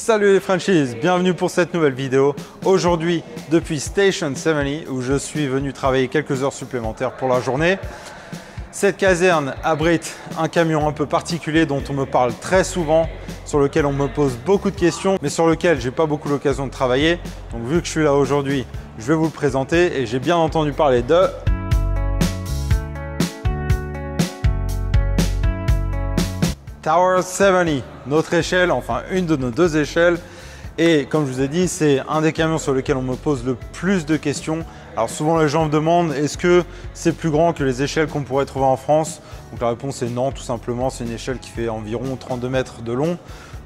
Salut les franchises, bienvenue pour cette nouvelle vidéo. Aujourd'hui, depuis Station 70, où je suis venu travailler quelques heures supplémentaires pour la journée. Cette caserne abrite un camion un peu particulier dont on me parle très souvent, sur lequel on me pose beaucoup de questions, mais sur lequel j'ai pas beaucoup l'occasion de travailler. Donc vu que je suis là aujourd'hui, je vais vous le présenter et j'ai bien entendu parler de Tower 70, notre échelle, enfin une de nos deux échelles. Et comme je vous ai dit, c'est un des camions sur lequel on me pose le plus de questions. Alors souvent les gens me demandent, est-ce que c'est plus grand que les échelles qu'on pourrait trouver en France? Donc la réponse est non, tout simplement. C'est une échelle qui fait environ 32 mètres de long.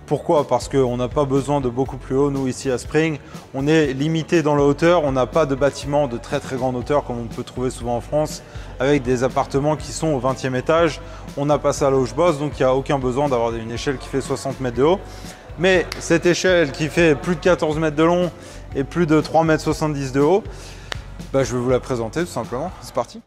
Pourquoi? Parce qu'on n'a pas besoin de beaucoup plus haut, nous ici à Spring. On est limité dans la hauteur, on n'a pas de bâtiment de très grande hauteur comme on peut trouver souvent en France, avec des appartements qui sont au 20e étage. On n'a pas ça là où je bosse, donc il n'y a aucun besoin d'avoir une échelle qui fait 60 mètres de haut. Mais cette échelle qui fait plus de 14 mètres de long et plus de 3,70 mètres de haut, je vais vous la présenter tout simplement. C'est parti.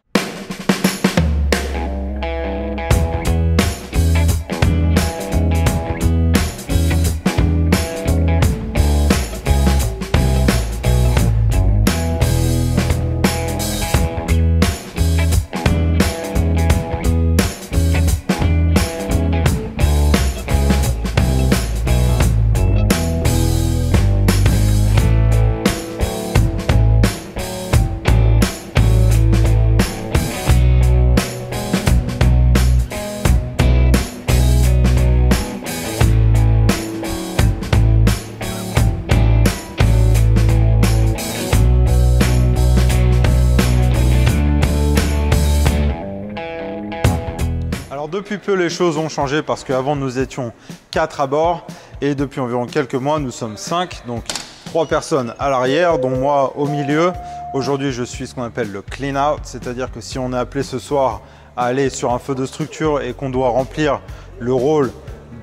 Depuis peu, les choses ont changé parce qu'avant, nous étions 4 à bord et depuis environ quelques mois, nous sommes 5, donc 3 personnes à l'arrière, dont moi au milieu. Aujourd'hui, je suis ce qu'on appelle le clean out, c'est-à-dire que si on est appelé ce soir à aller sur un feu de structure et qu'on doit remplir le rôle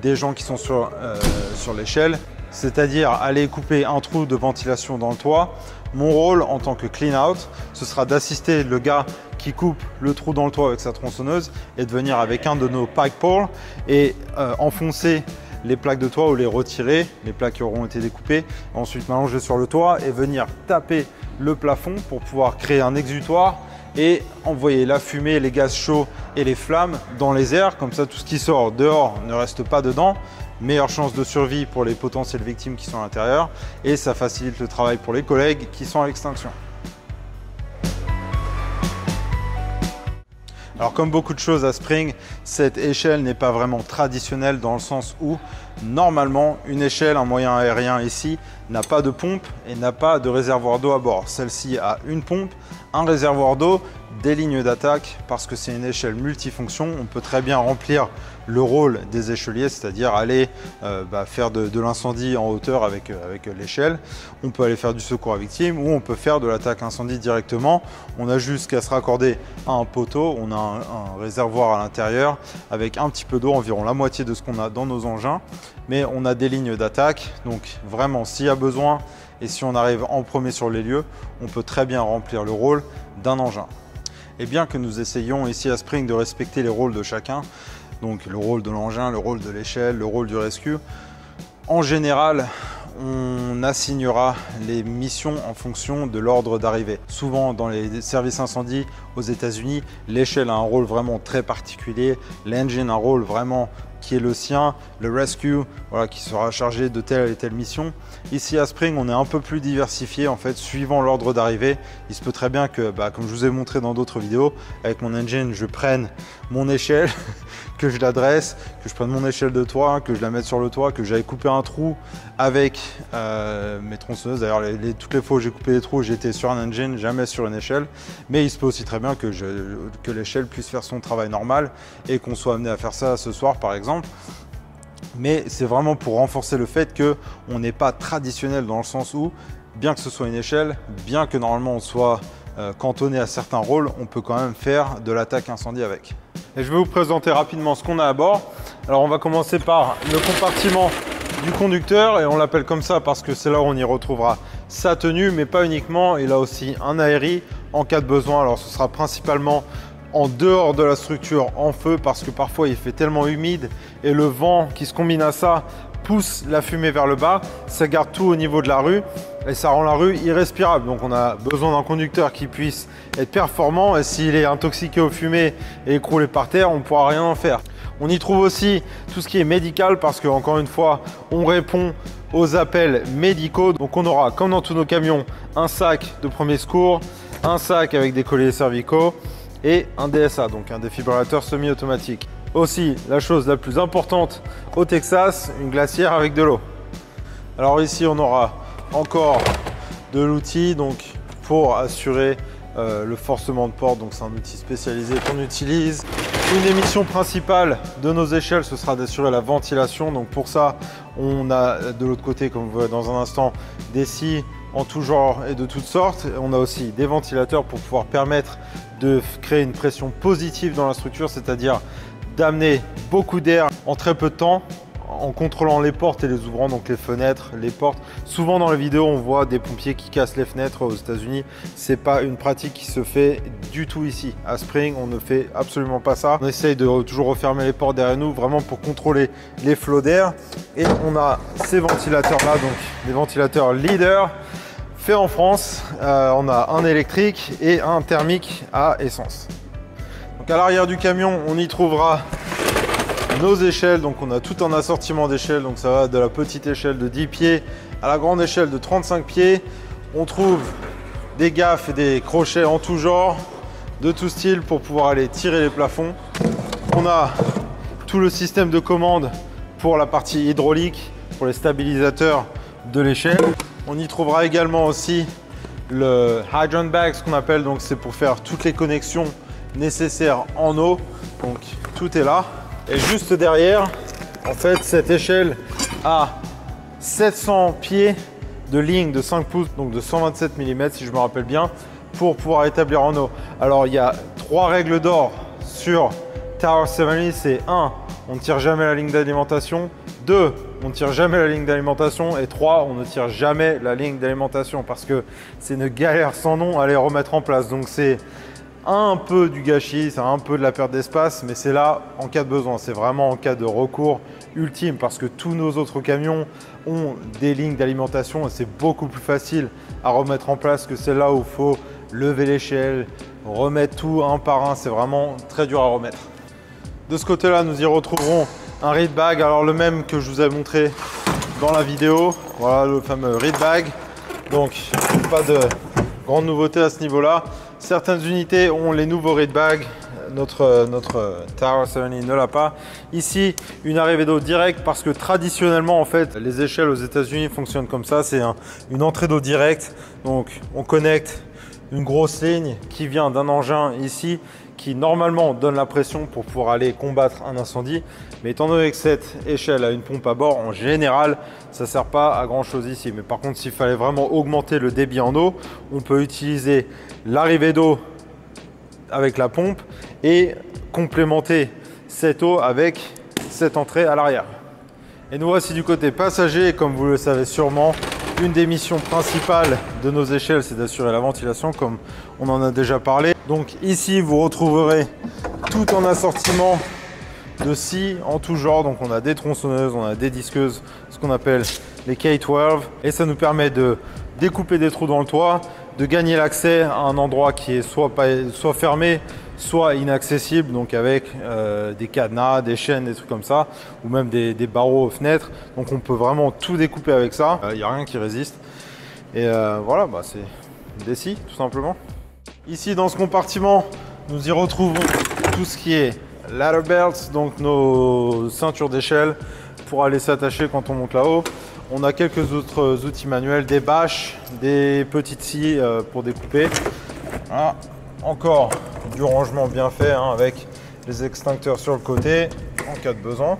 des gens qui sont sur l'échelle, c'est-à-dire aller couper un trou de ventilation dans le toit, mon rôle en tant que clean out, ce sera d'assister le gars qui coupe le trou dans le toit avec sa tronçonneuse et de venir avec un de nos pike poles et enfoncer les plaques de toit ou les retirer, les plaques qui auront été découpées, ensuite m'allonger sur le toit et venir taper le plafond pour pouvoir créer un exutoire et envoyer la fumée, les gaz chauds et les flammes dans les airs. Comme ça, tout ce qui sort dehors ne reste pas dedans. Meilleure chance de survie pour les potentielles victimes qui sont à l'intérieur et ça facilite le travail pour les collègues qui sont à l'extinction. Alors comme beaucoup de choses à Spring, cette échelle n'est pas vraiment traditionnelle dans le sens où normalement une échelle, un moyen aérien ici, n'a pas de pompe et n'a pas de réservoir d'eau à bord. Celle-ci a une pompe, un réservoir d'eau, des lignes d'attaque parce que c'est une échelle multifonction. On peut très bien remplir le rôle des écheliers, c'est-à-dire aller faire de l'incendie en hauteur avec l'échelle. On peut aller faire du secours à victime ou on peut faire de l'attaque incendie directement. On a juste qu'à se raccorder à un poteau. On a un réservoir à l'intérieur avec un petit peu d'eau, environ la moitié de ce qu'on a dans nos engins. Mais on a des lignes d'attaque, donc vraiment s'il y a besoin et si on arrive en premier sur les lieux, on peut très bien remplir le rôle d'un engin. Et bien que nous essayions ici à Spring de respecter les rôles de chacun, donc le rôle de l'engin, le rôle de l'échelle, le rôle du rescue, en général, on assignera les missions en fonction de l'ordre d'arrivée. Souvent dans les services incendie aux États-Unis, l'échelle a un rôle vraiment très particulier, l'engine a un rôle vraiment qui est le sien, le rescue qui sera chargé de telle et telle mission. Ici à Spring, on est un peu plus diversifié en fait, suivant l'ordre d'arrivée. Il se peut très bien que, comme je vous ai montré dans d'autres vidéos, avec mon engine, je prenne mon échelle, que je l'adresse, que je prenne mon échelle de toit, que je la mette sur le toit, que j'aille couper un trou avec mes tronçonneuses. D'ailleurs, toutes les fois où j'ai coupé des trous, j'étais sur un engine, jamais sur une échelle. Mais il se peut aussi très bien que l'échelle puisse faire son travail normal et qu'on soit amené à faire ça ce soir, par exemple. Mais c'est vraiment pour renforcer le fait qu'on n'est pas traditionnel dans le sens où, bien que ce soit une échelle, bien que normalement on soit cantonné à certains rôles, on peut quand même faire de l'attaque incendie avec. Et je vais vous présenter rapidement ce qu'on a à bord. Alors on va commencer par le compartiment du conducteur et on l'appelle comme ça parce que c'est là où on y retrouvera sa tenue, mais pas uniquement. Il a aussi un aéri en cas de besoin. Alors ce sera principalement en dehors de la structure en feu parce que parfois il fait tellement humide et le vent qui se combine à ça pousse la fumée vers le bas, ça garde tout au niveau de la rue et ça rend la rue irrespirable. Donc on a besoin d'un conducteur qui puisse être performant et s'il est intoxiqué aux fumées et écroulé par terre, on ne pourra rien en faire. On y trouve aussi tout ce qui est médical parce que, encore une fois, on répond aux appels médicaux. Donc on aura, comme dans tous nos camions, un sac de premier secours, un sac avec des colliers cervicaux et un DSA, donc un défibrillateur semi-automatique. Aussi, la chose la plus importante au Texas, une glacière avec de l'eau. Alors ici, on aura encore de l'outil donc pour assurer le forcement de porte. Donc c'est un outil spécialisé qu'on utilise. Une des missions principales de nos échelles, ce sera d'assurer la ventilation. Donc pour ça, on a de l'autre côté, comme vous verrez dans un instant, des scies en tout genre et de toutes sortes. On a aussi des ventilateurs pour pouvoir permettre de créer une pression positive dans la structure, c'est-à-dire d'amener beaucoup d'air en très peu de temps en contrôlant les portes et les ouvrant, donc les fenêtres, les portes. Souvent dans les vidéos, on voit des pompiers qui cassent les fenêtres aux États-Unis. C'est pas une pratique qui se fait du tout ici. À Spring, on ne fait absolument pas ça. On essaye de toujours refermer les portes derrière nous, vraiment pour contrôler les flots d'air. Et on a ces ventilateurs-là, donc des ventilateurs Leader, faits en France. On a un électrique et un thermique à essence. Donc à l'arrière du camion, on y trouvera nos échelles. Donc on a tout un assortiment d'échelles, donc ça va de la petite échelle de 10 pieds à la grande échelle de 35 pieds. On trouve des gaffes et des crochets en tout genre, de tout style pour pouvoir aller tirer les plafonds. On a tout le système de commande pour la partie hydraulique, pour les stabilisateurs de l'échelle. On y trouvera également aussi le hydrant bag, ce qu'on appelle, donc c'est pour faire toutes les connexions nécessaires en eau. Donc tout est là. Et juste derrière, en fait, cette échelle a 700 pieds de ligne de 5 pouces, donc de 127 mm si je me rappelle bien, pour pouvoir établir en eau. Alors il y a 3 règles d'or sur Tower 70, c'est 1, on ne tire jamais la ligne d'alimentation, 2, on ne tire jamais la ligne d'alimentation et 3, on ne tire jamais la ligne d'alimentation parce que c'est une galère sans nom à les remettre en place. Donc c'est un peu du gâchis, c'est un peu de la perte d'espace, mais c'est là en cas de besoin. C'est vraiment en cas de recours ultime parce que tous nos autres camions ont des lignes d'alimentation et c'est beaucoup plus facile à remettre en place que celle-là où il faut lever l'échelle, remettre tout un par un. C'est vraiment très dur à remettre. De ce côté-là, nous y retrouverons un reed bag, alors le même que je vous ai montré dans la vidéo. Voilà le fameux reed bag. Donc pas de grande nouveauté à ce niveau-là. Certaines unités ont les nouveaux reed bags, notre Tower 70 ne l'a pas. Ici, une arrivée d'eau directe parce que traditionnellement, en fait, les échelles aux États-Unis fonctionnent comme ça. C'est une entrée d'eau directe. Donc, on connecte une grosse ligne qui vient d'un engin ici qui normalement donne la pression pour pouvoir aller combattre un incendie. Mais étant donné que cette échelle a une pompe à bord, en général, ça ne sert pas à grand chose ici. Mais par contre, s'il fallait vraiment augmenter le débit en eau, on peut utiliser l'arrivée d'eau avec la pompe et complémenter cette eau avec cette entrée à l'arrière. Et nous voici du côté passager. Et comme vous le savez sûrement, une des missions principales de nos échelles, c'est d'assurer la ventilation, comme on en a déjà parlé. Donc ici, vous retrouverez tout un assortiment de scies en tout genre. Donc on a des tronçonneuses, on a des disqueuses, ce qu'on appelle les K12. Et ça nous permet de découper des trous dans le toit, de gagner l'accès à un endroit qui est soit fermé, soit inaccessible, donc avec des cadenas, des chaînes, des trucs comme ça, ou même des barreaux aux fenêtres. Donc on peut vraiment tout découper avec ça, il n'y a rien qui résiste. Et voilà, bah, c'est des scies tout simplement. Ici dans ce compartiment, nous y retrouvons tout ce qui est ladder belts, donc nos ceintures d'échelle pour aller s'attacher quand on monte là-haut. On a quelques autres outils manuels, des bâches, des petites scies pour découper. Voilà. Encore du rangement bien fait hein, avec les extincteurs sur le côté en cas de besoin.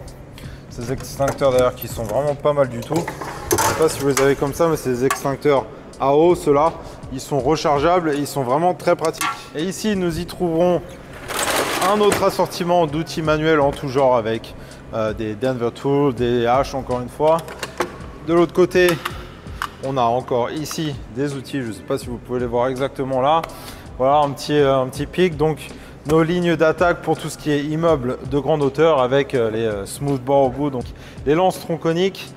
Ces extincteurs d'ailleurs qui sont vraiment pas mal du tout. Je ne sais pas si vous les avez comme ça, mais c'est des extincteurs à eau, ceux-là. Ils sont rechargeables et ils sont vraiment très pratiques. Et ici, nous y trouverons un autre assortiment d'outils manuels en tout genre avec des Denver Tools, des haches encore une fois. De l'autre côté, on a encore ici des outils, je ne sais pas si vous pouvez les voir exactement là. Voilà un petit pic. Donc nos lignes d'attaque pour tout ce qui est immeuble de grande hauteur avec les smooth bore au bout, donc les lances tronconiques.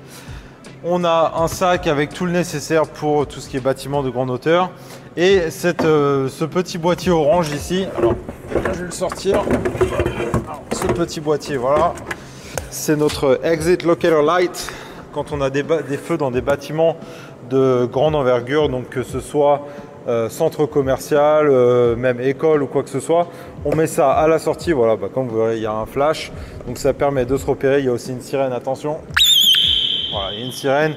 On a un sac avec tout le nécessaire pour tout ce qui est bâtiment de grande hauteur. Et ce petit boîtier orange ici, alors je vais le sortir. Alors, ce petit boîtier, voilà, c'est notre Exit Locator Light. Quand on a des feux dans des bâtiments de grande envergure, donc que ce soit centre commercial, même école ou quoi que ce soit, on met ça à la sortie. Voilà, comme vous voyez, il y a un flash, donc ça permet de se repérer. Il y a aussi une sirène, attention. Voilà, il y a une sirène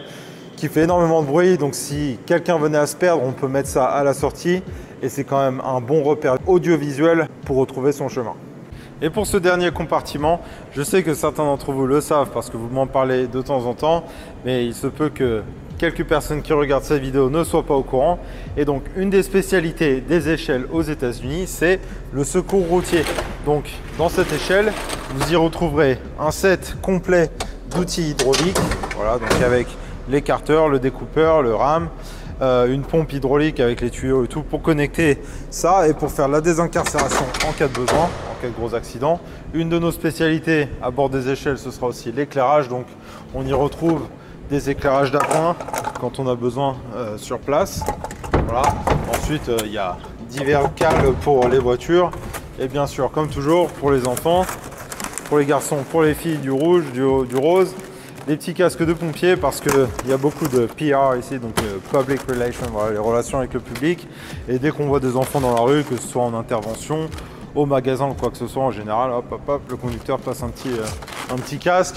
qui fait énormément de bruit, donc si quelqu'un venait à se perdre, on peut mettre ça à la sortie et c'est quand même un bon repère audiovisuel pour retrouver son chemin. Et pour ce dernier compartiment, je sais que certains d'entre vous le savent parce que vous m'en parlez de temps en temps, mais il se peut que quelques personnes qui regardent cette vidéo ne soient pas au courant. Et donc une des spécialités des échelles aux États-Unis, c'est le secours routier. Donc dans cette échelle, vous y retrouverez un set complet d'outils hydrauliques, voilà, donc avec l'écarteur, le découpeur, le rame, une pompe hydraulique avec les tuyaux et tout pour connecter ça et pour faire la désincarcération en cas de besoin, en cas de gros accident. Une de nos spécialités à bord des échelles, ce sera aussi l'éclairage. Donc on y retrouve des éclairages d'appoint quand on a besoin sur place. Voilà. Ensuite, il y a divers câbles pour les voitures et bien sûr, comme toujours, pour les enfants, pour les garçons, pour les filles, du rouge, du rose. Des petits casques de pompiers parce qu'il y a beaucoup de PR ici, donc Public Relations, voilà, les relations avec le public. Et dès qu'on voit des enfants dans la rue, que ce soit en intervention, au magasin ou quoi que ce soit, en général, hop, hop, hop, le conducteur passe un petit casque.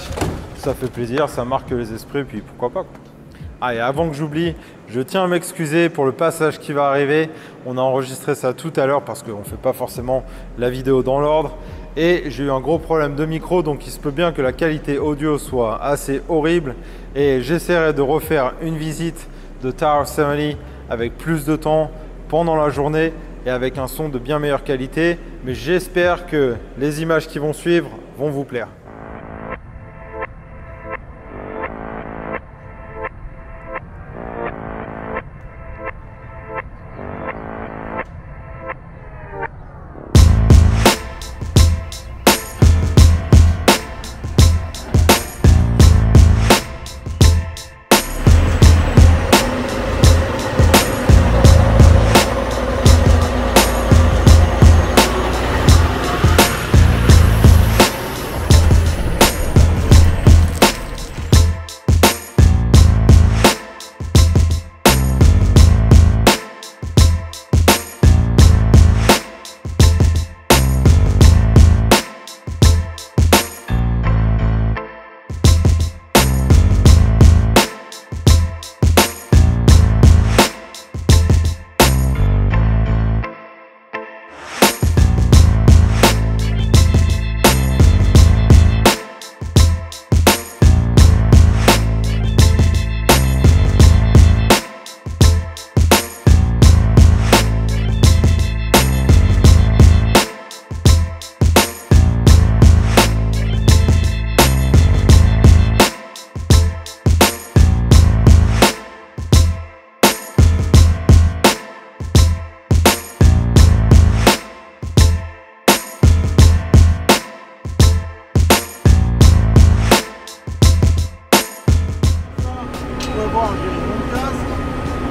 Ça fait plaisir, ça marque les esprits, puis pourquoi pas. Ah, et avant que j'oublie, je tiens à m'excuser pour le passage qui va arriver. On a enregistré ça tout à l'heure parce qu'on ne fait pas forcément la vidéo dans l'ordre. Et j'ai eu un gros problème de micro, donc il se peut bien que la qualité audio soit assez horrible. Et j'essaierai de refaire une visite de Tower 70 avec plus de temps pendant la journée et avec un son de bien meilleure qualité. Mais j'espère que les images qui vont suivre vont vous plaire.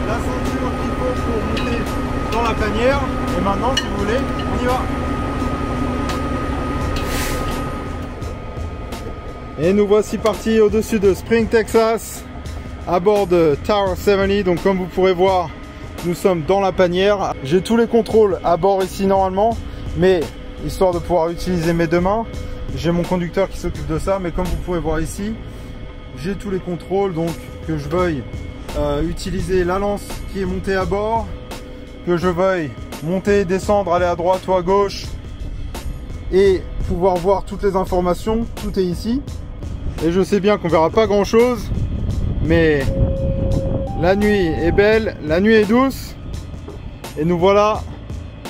La ceinture qu'il faut pour monter dans la tanière. Et maintenant, si vous voulez, on y va. Et nous voici partis au-dessus de Spring, Texas, à bord de Tower 70. Donc comme vous pourrez voir, nous sommes dans la panière. J'ai tous les contrôles à bord ici normalement, mais histoire de pouvoir utiliser mes deux mains, j'ai mon conducteur qui s'occupe de ça. Mais comme vous pouvez voir ici, j'ai tous les contrôles, donc que je veuille utiliser la lance qui est montée à bord, que je veuille monter, descendre, aller à droite ou à gauche et pouvoir voir toutes les informations, tout est ici. Et je sais bien qu'on verra pas grand chose, mais la nuit est belle, la nuit est douce et nous voilà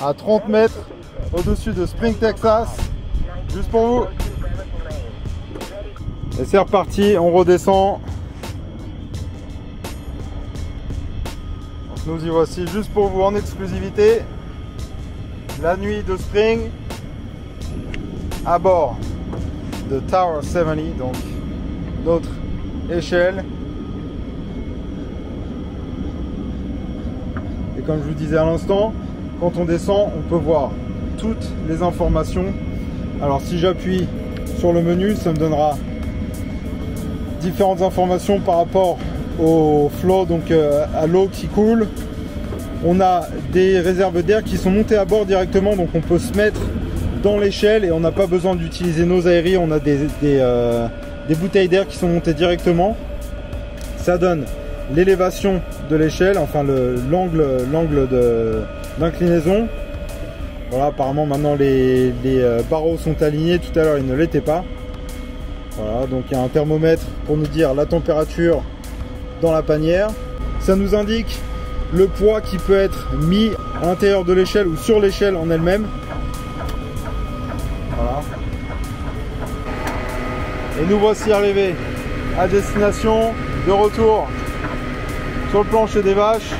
à 30 mètres au-dessus de Spring, Texas, juste pour vous. Et c'est reparti, on redescend. Donc nous y voici juste pour vous en exclusivité. La nuit de Spring, à bord de Tower 70, donc notre échelle. Et comme je vous disais à l'instant, quand on descend, on peut voir toutes les informations. Alors si j'appuie sur le menu, ça me donnera différentes informations par rapport au flow, donc à l'eau qui coule. On a des réserves d'air qui sont montées à bord directement, donc on peut se mettre dans l'échelle et on n'a pas besoin d'utiliser nos aéries. On a des bouteilles d'air qui sont montées directement. Ça donne l'élévation de l'échelle, enfin l'angle d'inclinaison. Voilà, apparemment maintenant les barreaux sont alignés, tout à l'heure ils ne l'étaient pas. Voilà, donc il y a un thermomètre pour nous dire la température dans la panière. Ça nous indique le poids qui peut être mis à l'intérieur de l'échelle ou sur l'échelle en elle-même. Voilà. Et nous voici arrivés à destination, de retour sur le plancher des vaches.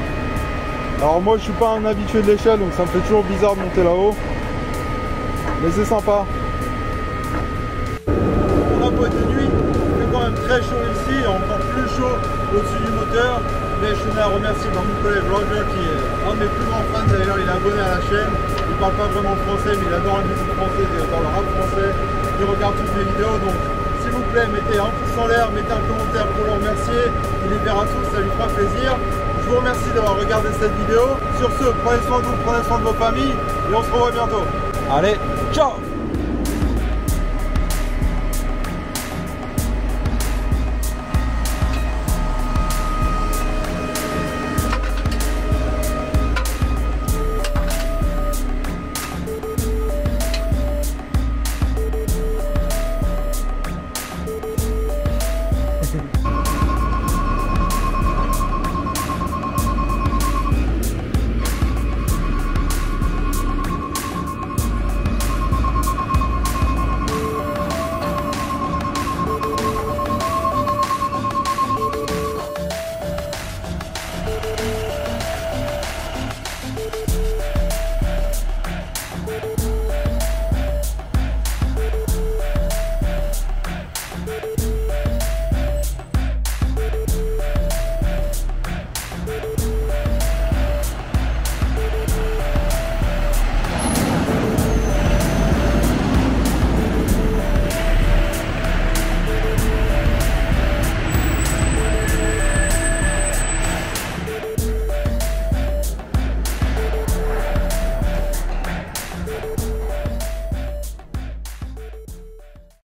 Alors moi je suis pas un habitué de l'échelle, donc ça me fait toujours bizarre de monter là-haut. Mais c'est sympa. On a beau être de nuit, il fait quand même très chaud ici, et encore plus chaud au-dessus du moteur. Mais je tenais à remercier mon collègue Roger qui est un de mes plus grands fans. D'ailleurs il est abonné à la chaîne. Il parle pas vraiment français, mais il adore la musique française et dans le rap français. Il regarde toutes mes vidéos, donc s'il vous plaît mettez un pouce en l'air, mettez un commentaire pour le remercier. Il les verra tous, ça lui fera plaisir. Je vous remercie d'avoir regardé cette vidéo. Sur ce, prenez soin de vous, prenez soin de vos familles et on se revoit bientôt. Allez, ciao!